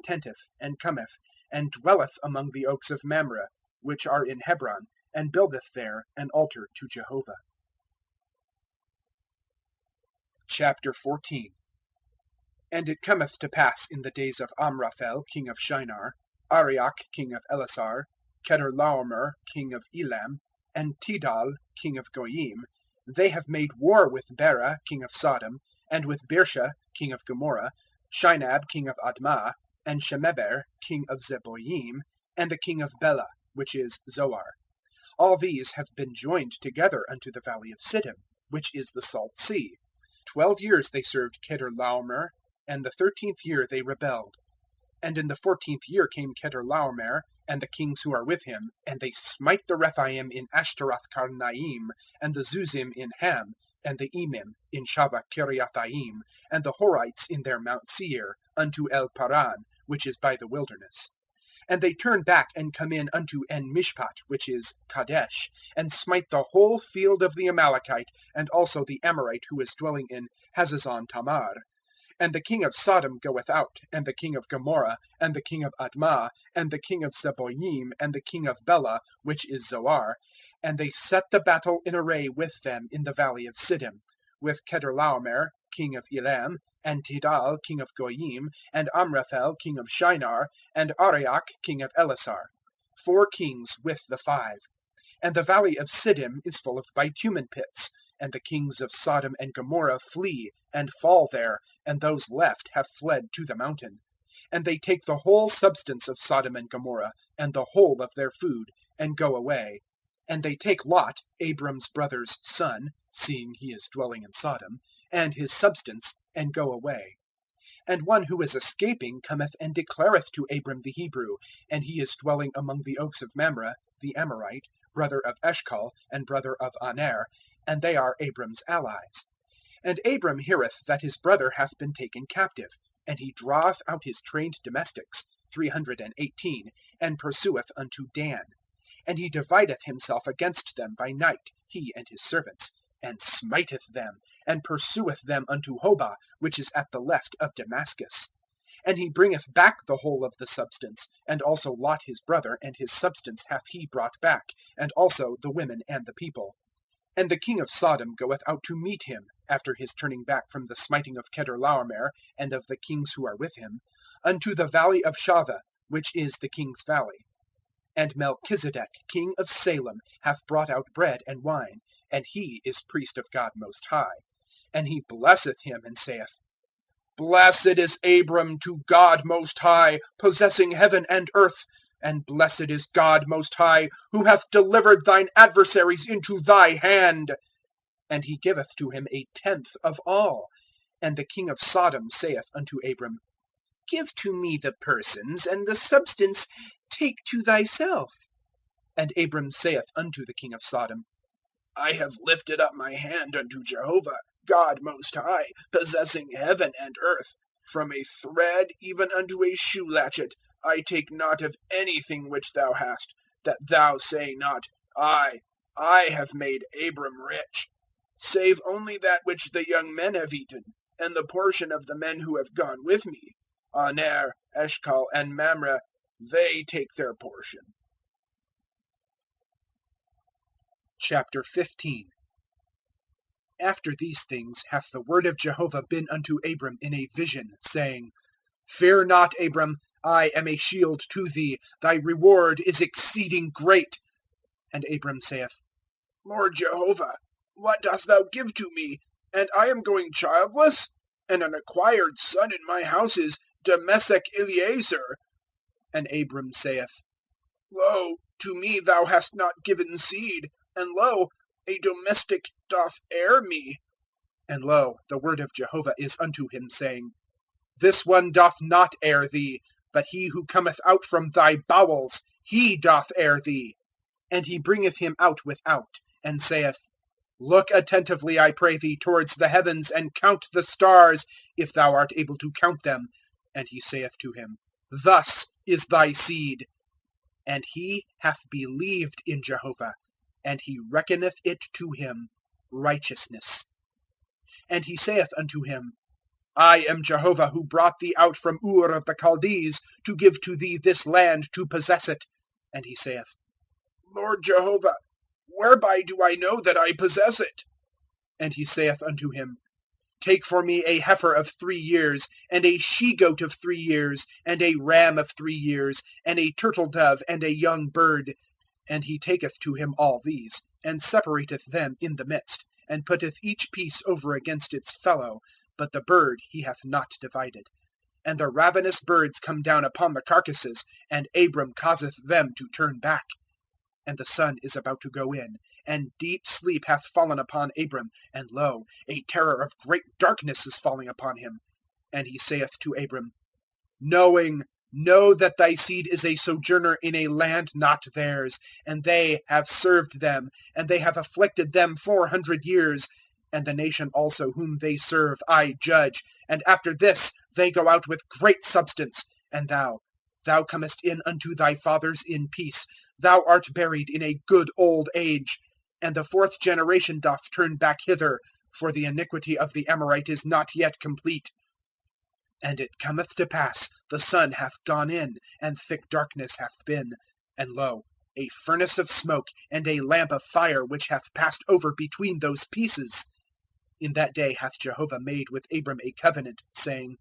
contenteth, and cometh, and dwelleth among the oaks of Mamre, which are in Hebron, and buildeth there an altar to Jehovah. 14. And it cometh to pass in the days of Amraphel king of Shinar, Arioch king of Elasar, Chedorlaomer king of Elam, and Tidal king of Goyim, they have made war with Bera king of Sodom, and with Birsha king of Gomorrah, Shinab king of Admah, and Shemeber king of Zeboyim, and the king of Bela, which is Zoar. All these have been joined together unto the valley of Siddim, which is the Salt Sea. 12 years they served Chedorlaomer, and the 13th year they rebelled. And in the 14th year came Chedorlaomer, and the kings who are with him, and they smite the Rephaim in Ashtaroth Karnaim, and the Zuzim in Ham, and the Emim in Shaveh Kiriathaim, and the Horites in their Mount Seir, unto El Paran, which is by the wilderness. And they turn back and come in unto En Mishpat, which is Kadesh, and smite the whole field of the Amalekite, and also the Amorite who is dwelling in Hazazon Tamar. And the king of Sodom goeth out, and the king of Gomorrah, and the king of Admah, and the king of Zeboyim, and the king of Bela, which is Zoar, and they set the battle in array with them in the valley of Siddim, with Chedorlaomer king of Elam, and Tidal king of Goyim, and Amraphel king of Shinar, and Arioch king of Elasar, 4 kings with the 5. And the valley of Siddim is full of bitumen pits, and the kings of Sodom and Gomorrah flee, and fall there, and those left have fled to the mountain. And they take the whole substance of Sodom and Gomorrah, and the whole of their food, and go away. And they take Lot, Abram's brother's son, seeing he is dwelling in Sodom, and his substance, and go away. And one who is escaping cometh and declareth to Abram the Hebrew, and he is dwelling among the oaks of Mamre, the Amorite, brother of Eshcol, and brother of Aner, and they are Abram's allies. And Abram heareth that his brother hath been taken captive, and he draweth out his trained domestics, 318, and pursueth unto Dan. And he divideth himself against them by night, he and his servants, and smiteth them, and pursueth them unto Hobah, which is at the left of Damascus. And he bringeth back the whole of the substance, and also Lot his brother, and his substance hath he brought back, and also the women and the people. And the king of Sodom goeth out to meet him, after his turning back from the smiting of Chedorlaomer, and of the kings who are with him, unto the valley of Shaveh, which is the king's valley. And Melchizedek king of Salem hath brought out bread and wine, and he is priest of God Most High. And he blesseth him, and saith, Blessed is Abram to God Most High, possessing heaven and earth. And blessed is God Most High, who hath delivered thine adversaries into thy hand. And he giveth to him 1/10 of all. And the king of Sodom saith unto Abram, Give to me the persons, and the substance take to thyself. And Abram saith unto the king of Sodom, I have lifted up my hand unto Jehovah, God Most High, possessing heaven and earth. From a thread even unto a shoe latchet, I take not of anything which thou hast, that thou say not, I have made Abram rich. Save only that which the young men have eaten, and the portion of the men who have gone with me. Aner, Eshcol, and Mamre, they take their portion. 15. After these things hath the word of Jehovah been unto Abram in a vision, saying, Fear not, Abram, I am a shield to thee, thy reward is exceeding great. And Abram saith, Lord Jehovah, what dost thou give to me? And I am going childless? And an acquired son in my house is Demesek Eliezer. And Abram saith, Lo, to me thou hast not given seed, and lo, a domestic doth heir me. And lo, the word of Jehovah is unto him, saying, This one doth not heir thee, but he who cometh out from thy bowels, he doth heir thee. And he bringeth him out without, and saith, Look attentively, I pray thee, towards the heavens, and count the stars, if thou art able to count them. And he saith to him, Thus is thy seed. And he hath believed in Jehovah, and he reckoneth it to him righteousness. And he saith unto him, I am Jehovah who brought thee out from Ur of the Chaldees, to give to thee this land to possess it. And he saith, Lord Jehovah, whereby do I know that I possess it? And he saith unto him, Take for me a heifer of 3 years, and a she-goat of 3 years, and a ram of 3 years, and a turtle-dove, and a young bird. And he taketh to him all these, and separateth them in the midst, and putteth each piece over against its fellow, but the bird he hath not divided. And the ravenous birds come down upon the carcasses, and Abram causeth them to turn back. And the sun is about to go in, and deep sleep hath fallen upon Abram, and lo, a terror of great darkness is falling upon him. And he saith to Abram, Know that thy seed is a sojourner in a land not theirs, and they have served them, and they have afflicted them 400 years. And the nation also whom they serve I judge, and after this they go out with great substance. And thou comest in unto thy fathers in peace. Thou art buried in a good old age. And the 4th generation doth turn back hither, for the iniquity of the Amorite is not yet complete. And it cometh to pass, the sun hath gone in, and thick darkness hath been. And lo, a furnace of smoke, and a lamp of fire, which hath passed over between those pieces. In that day hath Jehovah made with Abram a covenant, saying,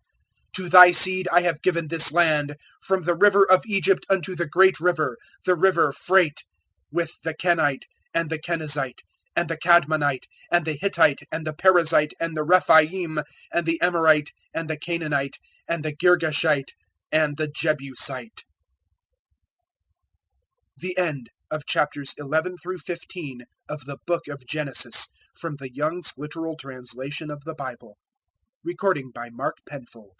To thy seed I have given this land, from the river of Egypt unto the great river, the river Phrate, with the Kenite, and the Kenizzite, and the Cadmonite, and the Hittite, and the Perizzite, and the Rephaim, and the Amorite, and the Canaanite, and the Girgashite, and the Jebusite. The end of chapters 11 through 15 of the book of Genesis, from the Young's Literal Translation of the Bible. Recording by Mark Penfold.